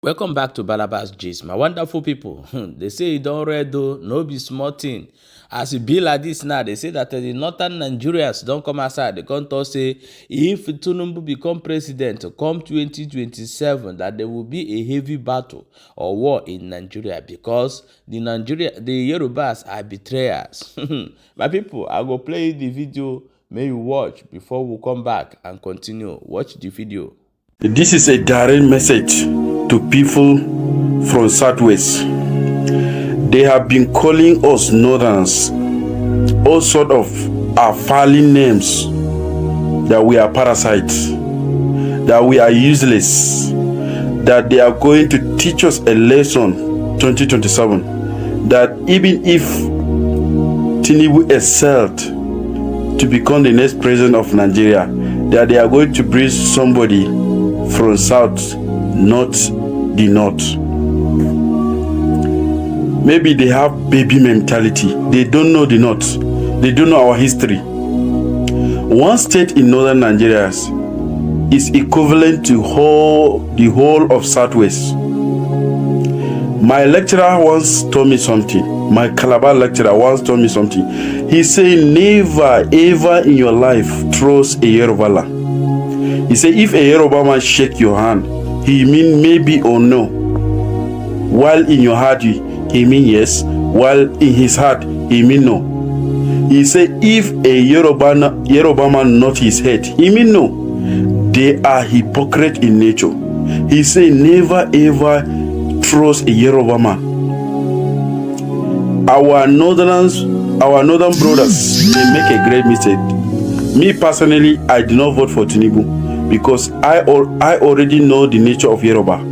Welcome back to Balabas Gist, my wonderful people. They say you don't read though, no be small thing. As it be like this now, they say that the northern Nigerians don't come outside. They come to say if Tinubu become president come 2027, that there will be a heavy battle or war in Nigeria because the Yorubas are betrayers. My people, I go play the video. May you watch before we come back and continue. Watch the video. This is a direct message to people from Southwest. They have been calling us Northerners all sort of failing names, that we are parasites, that we are useless, that they are going to teach us a lesson 2027, that even if Tinubu excelled to become the next president of Nigeria, that they are going to bring somebody from South, not the North. Maybe they have baby mentality. They don't know the North. They don't know our history. One state in northern Nigeria is equivalent to the whole of Southwest. My lecturer once told me something. My Calabar lecturer once told me something. He said, never ever in your life trust a Yoruba land. He said, if a Yoruba man shake your hand, he mean maybe or no. While in your heart, he mean yes. While in his heart, he mean no. He said, if a Yoruba man nod his head, he mean no. They are hypocrite in nature. He said, never ever trust a Yoruba man. Our northern brothers, they make a great mistake. Me personally, I do not vote for Tinubu, because I already know the nature of Yoruba.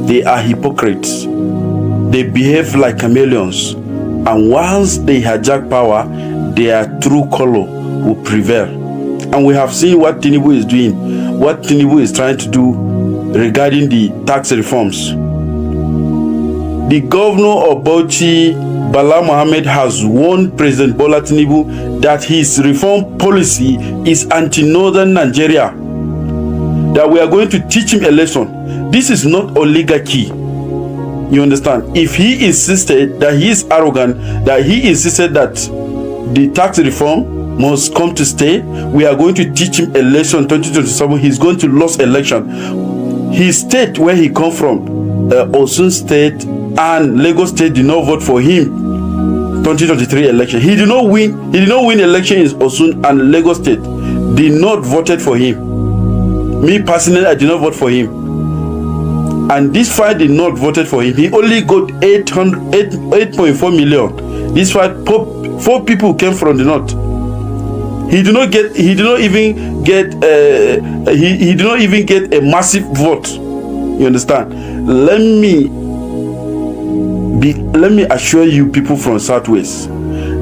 They are hypocrites. They behave like chameleons. And once they hijack power, their true color will prevail. And we have seen what Tinubu is doing, what Tinubu is trying to do regarding the tax reforms. The governor of Bauchi, Bala Mohammed, has warned President Bola Tinubu that his reform policy is anti-northern Nigeria, that we are going to teach him a lesson. This is not oligarchy. You understand? If he insisted that he is arrogant, that he insisted that the tax reform must come to stay, we are going to teach him a lesson 2027. He's going to lose election. His state where he come from, Osun State and Lagos State, did not vote for him 2023 election. He did not win election in Osun and Lagos State. Did not voted for him. Me personally, I did not vote for him. And this fight did not voted for him. He only got 8.4 million. This fight, four people came from the north. He did not even get a massive vote. You understand? Let me assure you, people from Southwest,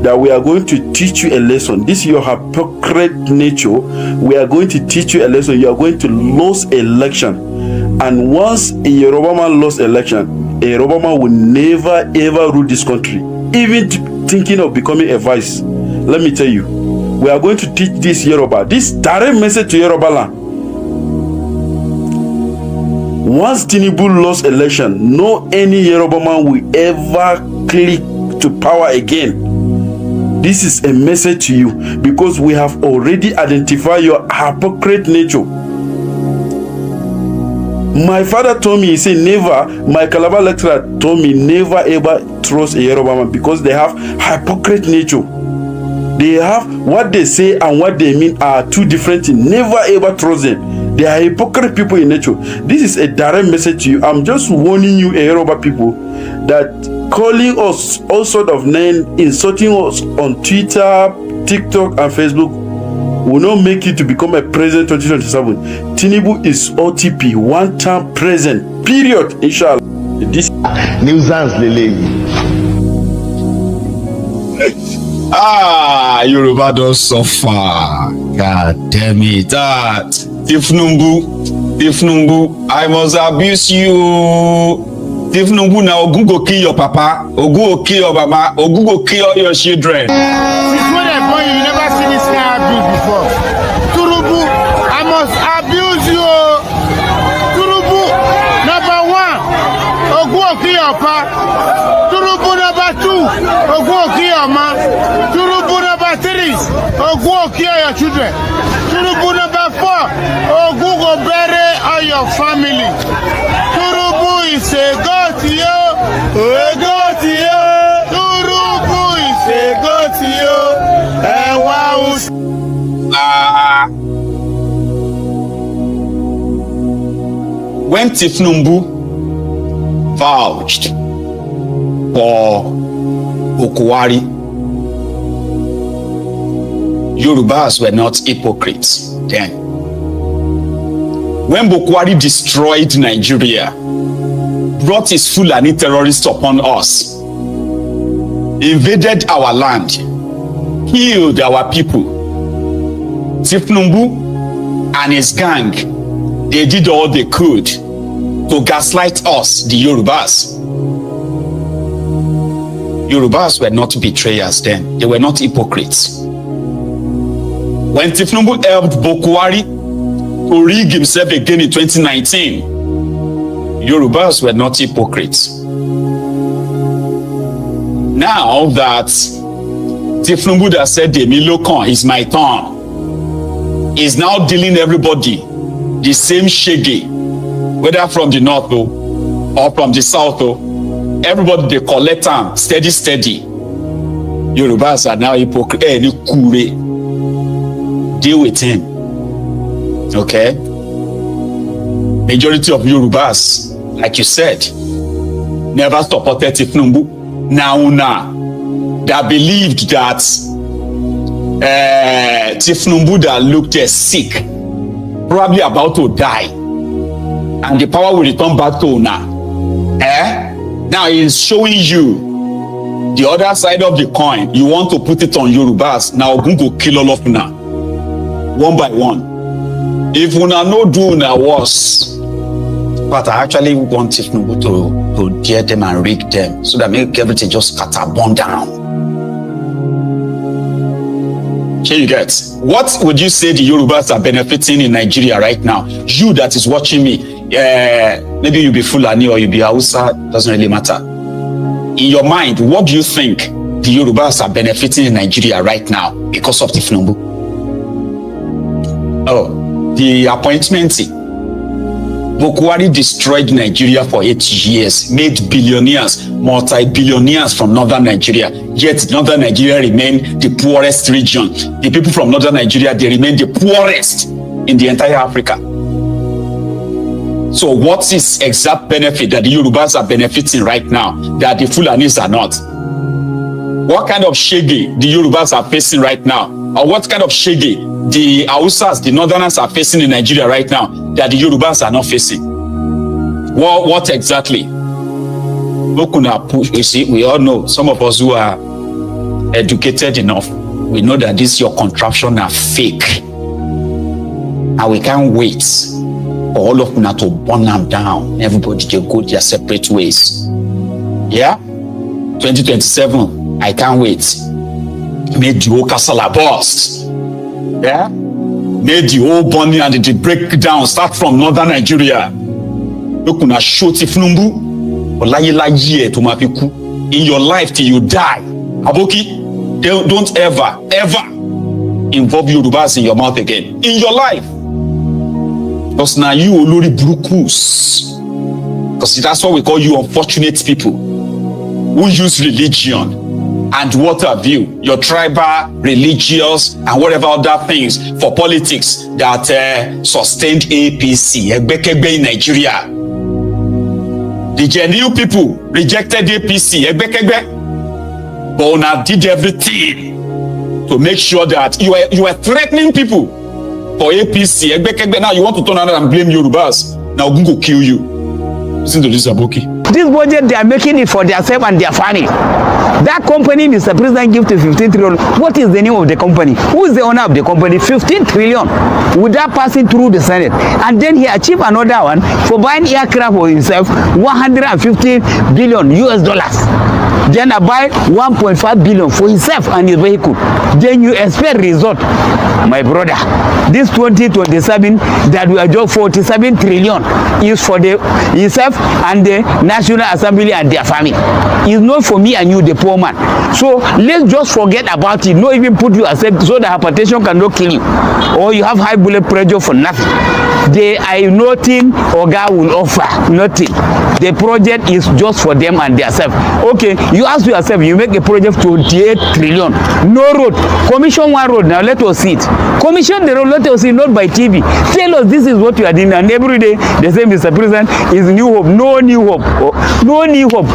that we are going to teach you a lesson. This is your hypocrite nature. We are going to teach you a lesson. You are going to lose election. And once a Yoruba man lost election, a Yoruba man will never ever rule this country. Even thinking of becoming a vice. Let me tell you, we are going to teach this Yoruba, this direct message to Yoruba land. Once Tinubu lost election, no any Yoruba man will ever click to power again. This is a message to you, because we have already identified your hypocrite nature. My father told me, he said never, my Calabar lecturer told me never ever trust a Yoruba man, because they have hypocrite nature. They have what they say and what they mean are two different things. Never ever trust them. They are hypocrite people in nature. This is a direct message to you. I'm just warning you, Yoruba people, that calling us all sort of names, insulting us on Twitter, TikTok, and Facebook will not make you to become a president 2027. Tinubu is OTP, one-time president. Period. Inshallah. This nuisance lele. Yoruba don't suffer. God damn it. Tinubu, I must abuse you. Tinubu, now Ogun go kill your papa, Ogun go kill your mama, Ogun go kill all your children. Since when they're born, you never seen this kind of abuse before. Tinubu, I must abuse you. Tinubu, Opa. Tinubu number 2, Ogun Okiyama. Tinubu number 3, Ogun Okiya your children. Tinubu number 4, Ogun go bury all your family. Tinubu is a god to you, a god to you. Tinubu is a god to you, and wow. When Tinubu vouched for Bukwari, Yorubas were not hypocrites then. When Bukwari destroyed Nigeria, brought his Fulani terrorists upon us, invaded our land, killed our people, Tinubu and his gang, they did all they could to gaslight us, the Yorubas. Yorubas were not betrayers then. They were not hypocrites. When Tinubu helped Bukwari to rig himself again in 2019, Yorubas were not hypocrites. Now that Tinubu has said, Demilokan is my turn, is now dealing everybody the same shege, whether from the north or from the south, everybody they collect them steady. Yorubas are now hypocrite. Deal with him. Okay? Majority of Yorubas, like you said, never supported Tinubu. Now, that believed that Tinubu that looked sick, probably about to die, and the power will return back to Una. Now he's showing you the other side of the coin. You want to put it on Yorubas. Now Ogun go kill all of Una, one by one. If Una no do Una worse, but I actually want Tinubu to dare them and rig them so that make everything just scatter, burn down. Here you get. What would you say the Yorubas are benefiting in Nigeria right now? You that is watching me, maybe you be Fulani or you be Hausa, doesn't really matter. In your mind, what do you think the Yorubas are benefiting in Nigeria right now because of Tinubu? Oh, the appointment. Bukwari destroyed Nigeria for 8 years, made billionaires, multi-billionaires from northern Nigeria. Yet northern Nigeria remained the poorest region. The people from northern Nigeria, they remain the poorest in the entire Africa. So what is exact benefit that the Yorubas are benefiting right now that the Fulanis are not? What kind of shege the Yorubas are facing right now? Or what kind of shege the Hausas, the Northerners are facing in Nigeria right now that the Yorubas are not facing? What exactly? You see, we all know, some of us who are educated enough, we know that this your contraption are fake. And we can't wait for all of them to burn them down. Everybody to go their separate ways. Yeah? 2027, I can't wait. Made the whole castle burst. Yeah? Made the whole burning and the breakdown start from northern Nigeria. Look, una show Tinubu. In your life till you die. Aboki, don't ever involve Yorubas in your mouth again. In your life. Because now you olori brukus. Because that's what we call you unfortunate people who use religion and what have you, your tribal, religious, and whatever other things for politics that sustained APC, Egbekegbe in Nigeria. The genuine people rejected APC, Egbekegbe, but una did everything to make sure that you were threatening people for APC, Egbekegbe. Now you want to turn around and blame Yorubas. Now Ogun go kill you. Listen to this, Aboki. This budget, they are making it for themselves and their family. That company, Mr. President, give to 15 trillion. What is the name of the company? Who is the owner of the company? 15 trillion without passing through the Senate. And then he achieved another one for buying aircraft for himself, 150 billion US dollars. then I buy 1.5 billion for himself and his vehicle, then you expect result. My brother, this 2027 that we are just 47 trillion is for the himself and the National Assembly and their family. It's not for me and you, the poor man. So let's just forget about it. Not even put you accept so that hypertension cannot kill you, or you have high blood pressure for nothing. They are nothing Oga will offer, nothing. The project is just for them and themselves. Okay, you ask yourself, you make a project 28 trillion, no road. Commission one road, now let us see it. Commission the road, let us see, not by TV. Tell us this is what you are doing, and every day they say, Mr. President, is new hope. No new hope. No new hope.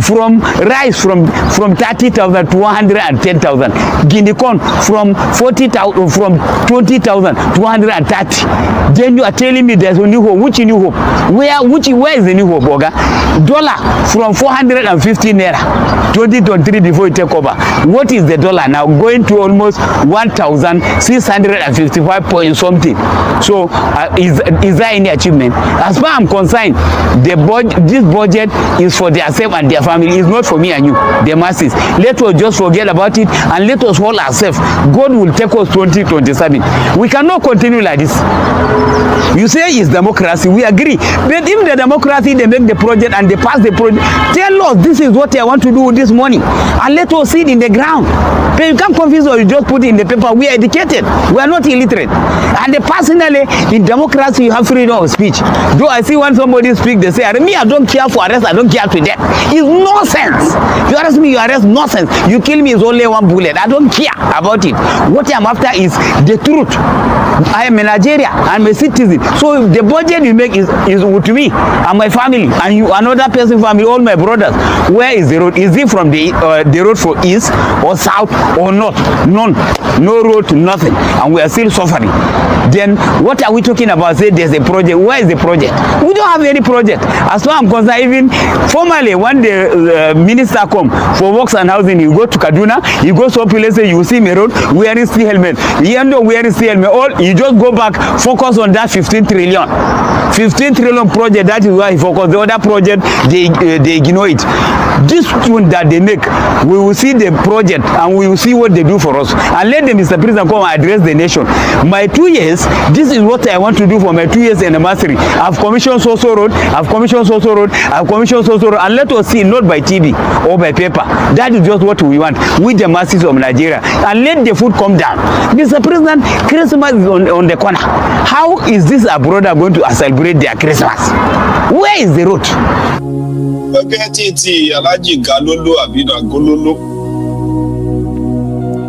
From rice from 30,000 to 110,000. Guinea corn from 40,000 from 20,000 to 130. Then you are telling me there's a new hope. Which new hope? Where is the new hope, Oga? Dollar from 450 naira 2023 before you take over. What is the dollar now? Going to almost 1,655 point something. So is there any achievement? As far as I'm concerned, this budget is for themselves and their family. It's not for me and you, the masses. Let us just forget about it and let us hold ourselves. God will take us 2027. We cannot continue like this. You say it's democracy, we agree. But if the democracy, they make the project and they pass the project, tell us this is what I want to do with this money, and let us see it in the ground. But you can't confuse or you just put it in the paper. We are educated, we are not illiterate. And personally, in democracy, you have freedom of speech. Though I see when somebody speak, they say, me, I don't care for arrest, I don't care to death. It's nonsense. You arrest me, you arrest, nonsense. You kill me, it's only one bullet. I don't care about it. What I'm after is the truth. I am a Nigerian, I'm a citizen. So if the budget you make is with me and my family and you, another person's family, all my brothers, where is the road? Is it from the road for east or south or north? None. No road to nothing. And we are still suffering. Then what are we talking about? Say there's a project. Where is the project? We don't have any project. As far as I'm concerned, even formally, when the minister come for works and housing, you go to Kaduna, you go some places, you see me road, wearing steel helmet. You end up wearing steel helmet. All you just go back, focus on that 15 trillion. 15 trillion project, that is why he focus. The other project, they ignore it. This one that they make, we will see the project and we will see what they do for us. And let the Mr. President come and address the nation. My 2 years, this is what I want to do for my 2 years anniversary. I've commissioned so-so road, I've commissioned so-so road, I've commissioned so-so road, and let us see, not by TV or by paper. That is just what we want with the masses of Nigeria. And let the food come down. Mr. President, Christmas is on the corner. How is this a brother going to celebrate their Christmas? Where is the road?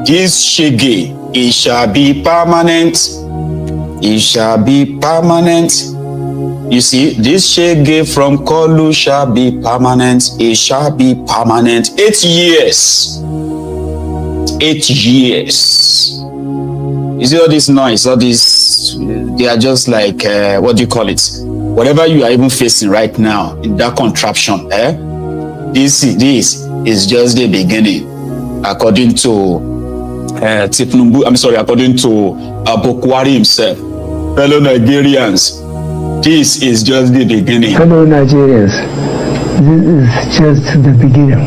This shege, it shall be permanent. It shall be permanent. You see, this shege from Kolu shall be permanent. It shall be permanent. 8 years. 8 years. You see all this noise, all this, they are just like, what do you call it? Whatever you are even facing right now in that contraption, this is just the beginning. According to Tinubu, according to Abokwari himself. Fellow Nigerians, this is just the beginning. Fellow Nigerians, this is just the beginning.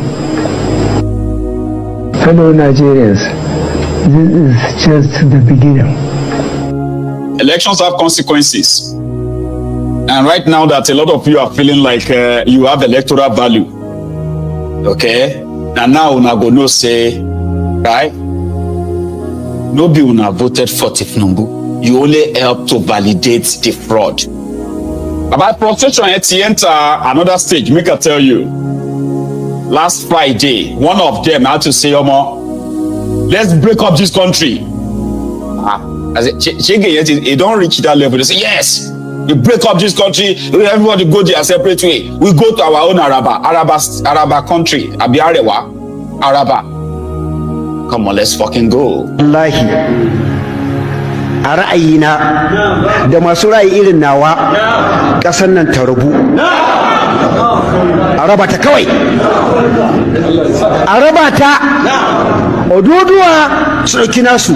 Fellow Nigerians, this is just the beginning. Elections have consequences. And right now that a lot of you are feeling like you have electoral value. Okay? And now una go no say, right? No be una voted for Tinubu. You only help to validate the fraud. About frustration, enter another stage. Make I tell you. Last Friday, one of them had to say, Omo, let's break up this country. They don't reach that level. They say, yes, we break up this country. Everybody go their separate way. We go to our own Araba country. Abiarewa, Araba. Come on, let's fucking go. Wallahi, a ra'ayina da masu ra'ayi irin nawa ƙasar nan ta rubu. A raba ta kawai. A raba ta. Oduduwa su ɗauki nasu,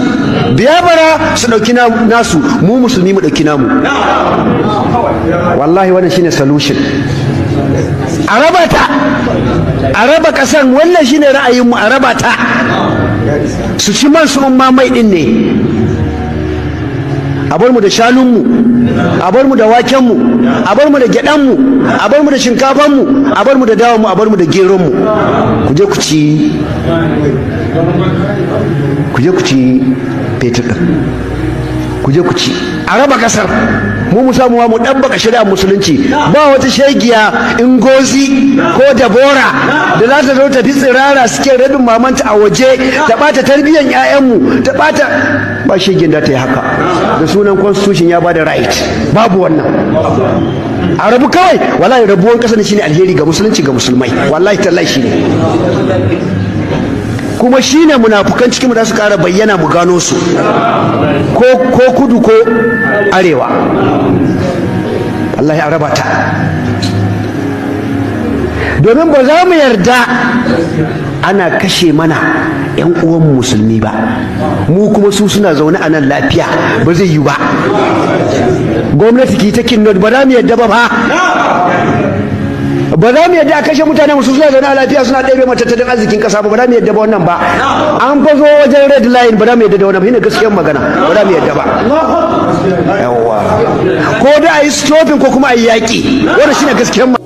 Biyabara su ɗauki nasu, mu musulmi mu ɗauki namu. Wallahi wannan shine solution. a raba ta, a raba kasan, wannan shine ra'ayinmu, a raba ta, su ci man su umma mai din ne, a bar mu da shanunmu, a bar mu da wakenmu, a bar mu da gyaɗanmu, a bar mu da shinkafanmu, a bar mu da dawanmu, a bar mu da geronmu. Ku je ku ci fetur ɗin, ku je ku ci, a raba kasar, mu samu mu ɗabbaka shari'ar musulunci. Ba wata shegiya Ngozi ko Dabora da za ta zo ta fi tsirara suke rabin mamanta a waje ta ɓata tarbiyyar 'ya'yanmu, ta ɓata, ba shegin da ta yi haka da sunan constitution ya ba da right. Babu wannan, a rabu kawai. Wallahi rabuwan ƙasa ne shine alheri ga musulunci, ga musulmai, wallahi tallahi shine, kuma shine munafukan cikin mu da su ƙara bayyana mu gano su, ko kudu ko arewa. wallahi a raba ta, domin ba za mu yarda ana kashe mana yan uwan musulmi ba, mu kuma su suna zaune a nan lafiya, ba zai yi ba. Gwamnati ki ta kinnot, ba za mu yarda ba, ba za mu yadda a kashe mutane musu suna zaune a lafiya suna ɗebe matattalin arzikin ƙasa ba za mu yadda ba wannan ba. An fa zo wajen red line, ba za mu yadda da wannan, shine gaskiyar magana, ba za mu yadda ba. Yawwa, ko da a yi stopping ko kuma a yi yaƙi, wannan shine gaskiyar magana.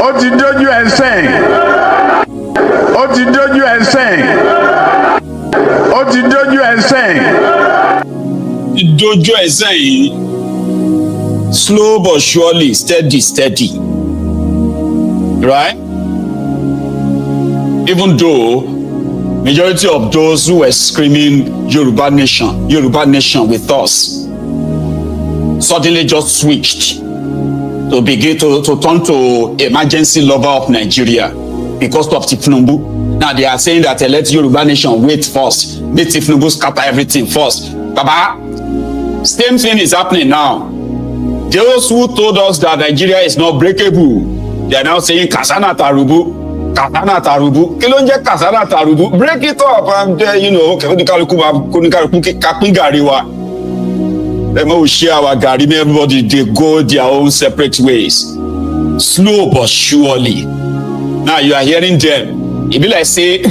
Ó ti dójú ẹ̀ sẹ́yìn, ó ti dójú ẹ̀ sẹ́yìn, ó ti dójú ẹ̀ sẹ́yìn. Dojú ẹ̀ sẹ́yìn, slow but surely, steady. Right? Even though majority of those who were screaming Yoruba nation with us suddenly just switched to begin to turn to emergency lover of Nigeria because of Tinubu. Now they are saying that let Yoruba nation wait first, let Tinubu scatter everything first. Baba, same thing is happening now. Those who told us that Nigeria is not breakable, they are now saying Kasana Tarubu. Kí ló ń jẹ́ Kasana Tarubu? Break it up and oníkálukú kápín gàrí wa. Let me share our gàrí, everybody they go their own separate ways. Slow but surely. Now you are hearing them. It be like say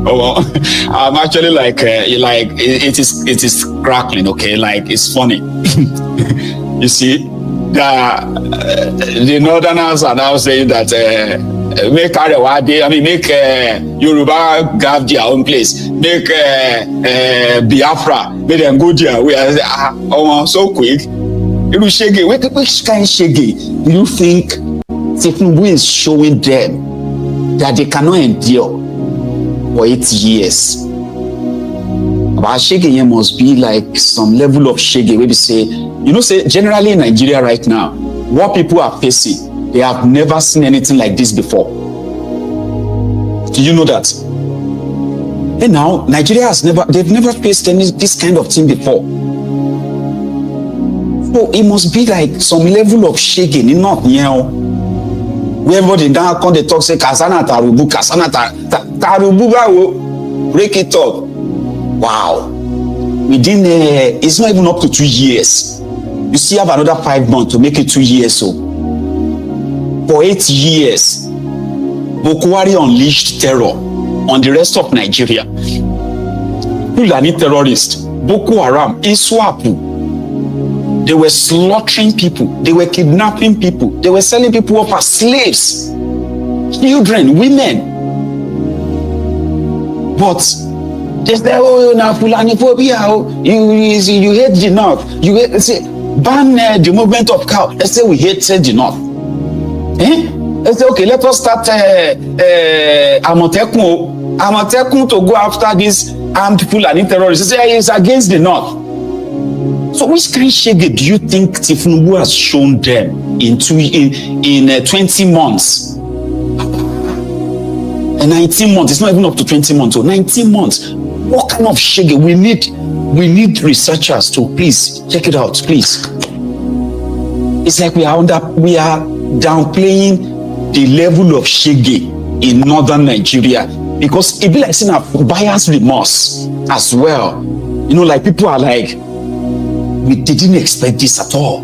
oh well, I'm actually like it is crackling, okay? Like it's funny. You see? The northerners are now saying that make Yoruba have their own place, make Biafra, make them go there. We are so quick. Which kind of shege do you think Tinubu is showing them that they cannot endure for 8 years? But shege here must be like some level of shege where we say, say generally in Nigeria right now, what people are facing, they have never seen anything like this before. Do you know that? And now Nigeria they've never faced this kind of thing before. So it must be like some level of shaking, not where everybody down come they talk say Kasana Tarubu, Tarubu, break it up. Wow. Within it's not even up to 2 years. You still have another 5 months to make it 2 years. So for 8 years, Boko Haram unleashed terror on the rest of Nigeria. Fulani terrorists, Boko Haram, Iswapu, they were slaughtering people, they were kidnapping people, they were selling people off as slaves, children, women. But they say, oh, now Fulani phobia, you hate the North, you hate, say, ban the movement of cow. They say we hate the North. They say, okay, let us start Amotekun to go after these armed Fulani terrorists. They say it's against the North. So which kind of shege do you think Tinubu has shown them in 20 months? And 19 months, it's not even up to 20 months, so 19 months. What kind of shege? We need researchers to please check it out, please. It's like we are downplaying the level of shege in northern Nigeria because it be like seeing a buyer's remorse as well. Like people are like, we didn't expect this at all.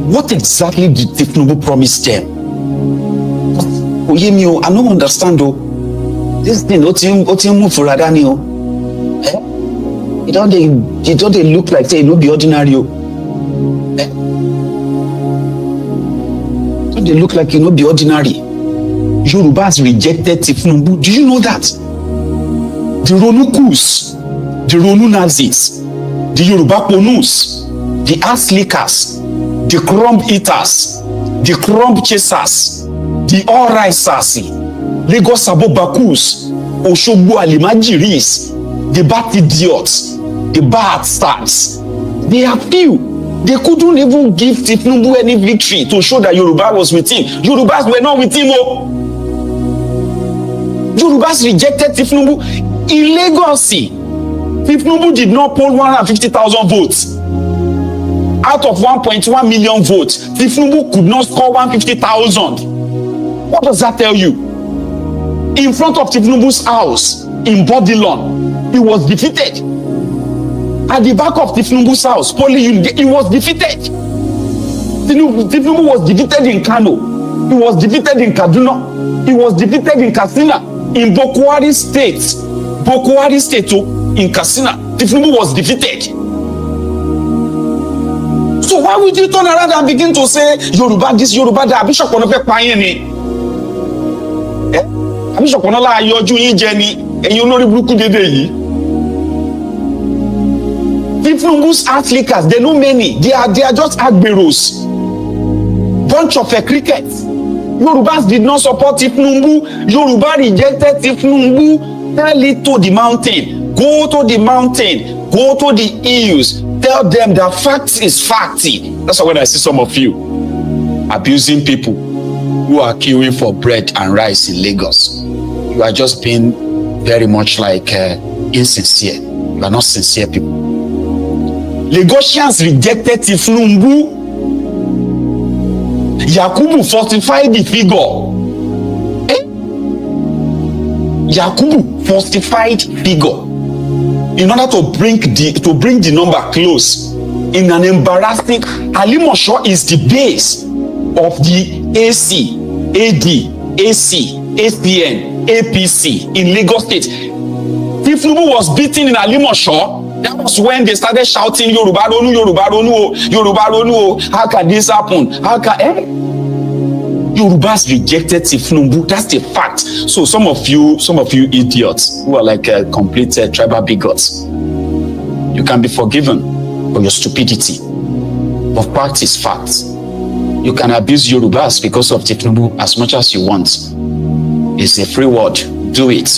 What exactly did Tinubu promise them? Oye mi o, I no understand though. This thing, o ti move for Radani o. It don't they look like say no be ordinary o. Don't they look like no be ordinary? Yorubas rejected Tinubu. Do you know that? The Ronukus, the Ronu Nazis, the Yoruba Ponus, the ass lickers, the crumb eaters, the crumb chasers, the all-risers, Lagos Sabo Bakus, Oshogbo Alimajiris, the bad idiots, the bad stars. They are few. They couldn't even give Tinubu any victory to show that Yoruba was with him. Yorubas were not with him. Oh. Yorubas rejected Tinubu. In Lagos, Tinubu did not poll 150,000 votes. Out of 1.1 million votes, Tinubu could not score 150,000. What does that tell you? In front of Tinubu's house in Bodilon, he was defeated. At the back of Tinubu's house, he was defeated. Tinubu was defeated in Kano. He was defeated in Kaduna. He was defeated in Katsina. In Bokwari State, in Katsina, Tinubu was defeated. So why would you turn around and begin to say Yoruba this, Yoruba that? Bishop Onofe Payeni. Bishop Onola Ayoju Ijeni. Eyi olori buruku dede yi. Tinubu's athletes, they know many. They are just agberos. Bunch of crickets. Yorubas did not support Tinubu. Yoruba rejected Tinubu. Tell it to the mountain. Go to the mountain. Go to the hills. Tell them that fact is facty. That's why when I see some of you abusing people who are queuing for bread and rice in Lagos, you are just being very much like insincere. You are not sincere people. Lagosians rejected Tinubu. Yakubu falsified the figure. Yakubu falsified figure in order to bring the number close in an embarrassing. Alimosho is the base of the AC, AD, AC, APN, APC in Lagos State. Tinubu was beaten in Alimosho. That was when they started shouting Yoruba Ronu, Yoruba Ronu, Yoruba Ronu. How can this happen? How can Yorubas rejected Tinubu? That's the fact. So some of you idiots who are like complete tribal bigots, you can be forgiven for your stupidity. But fact is fact. You can abuse Yorubas because of Tinubu as much as you want. It's a free word. Do it.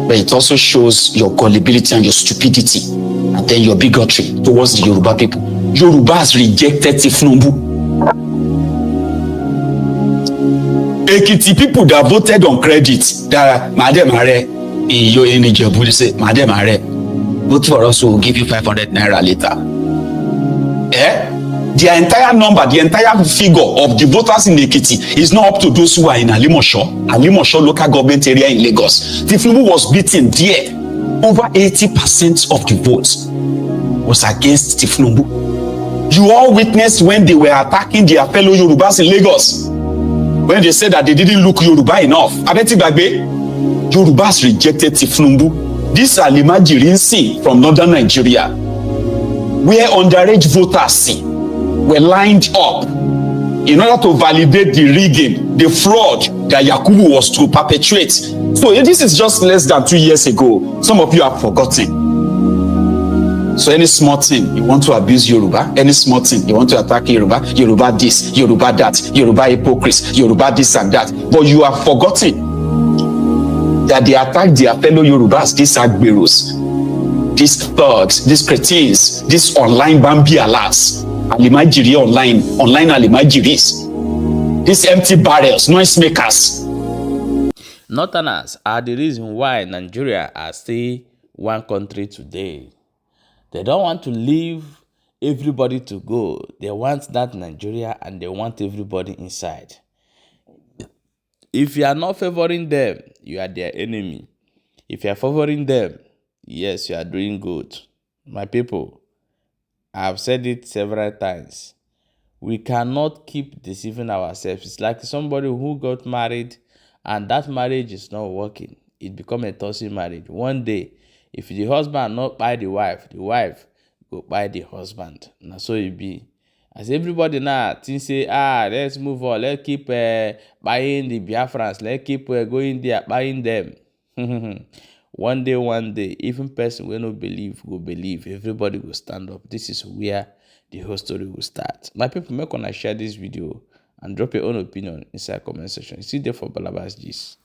But it also shows your gullibility and your stupidity, and then your bigotry towards the Yoruba people. Yorubas rejected Tinubu. Ekiti people that voted on credit, that Madam Are in Ijebu, they say, Madam Are, vote for us, we'll give you 500 naira later. The entire number, the entire figure of the voters in Ekiti is not up to those who are in Alimosho local government area in Lagos. Tinubu was beaten there. Over 80% of the votes was against Tinubu. You all witnessed when they were attacking their fellow Yorubas in Lagos. When they said that they didn't look Yoruba enough. Abeti Bagbe, Yorubas rejected Tinubu. These are Limajirinsi from northern Nigeria, where underage voters were lined up in order to validate the rigging, the fraud that Yakubu was to perpetuate. So this is just less than 2 years ago. Some of you have forgotten. So any small thing you want to abuse Yoruba, any small thing you want to attack Yoruba, Yoruba this, Yoruba that, Yoruba hypocrites, Yoruba this and that. But you have forgotten that they attack their fellow Yorubas, these agberos, these thugs, these cretins, these online Bambi alas, Alimajiri online Alimajiris, these empty barrels, noisemakers. Northerners are the reason why Nigeria are still one country today. They don't want to leave everybody to go. They want that Nigeria and they want everybody inside. If you are not favoring them, you are their enemy. If you are favoring them, yes, you are doing good. My people, I have said it several times. We cannot keep deceiving ourselves. It's like somebody who got married and that marriage is not working. It become a toxic marriage. One day, if the husband not buy the wife go buy the husband. Now so it be. As everybody now think say, let's move on. Let's keep buying the Biafrans. Let's keep going there, buying them. One day, even person will not believe, will believe. Everybody will stand up. This is where the whole story will start. My people, make una share this video and drop your own opinion inside comment section. See you there for Balabas Gist.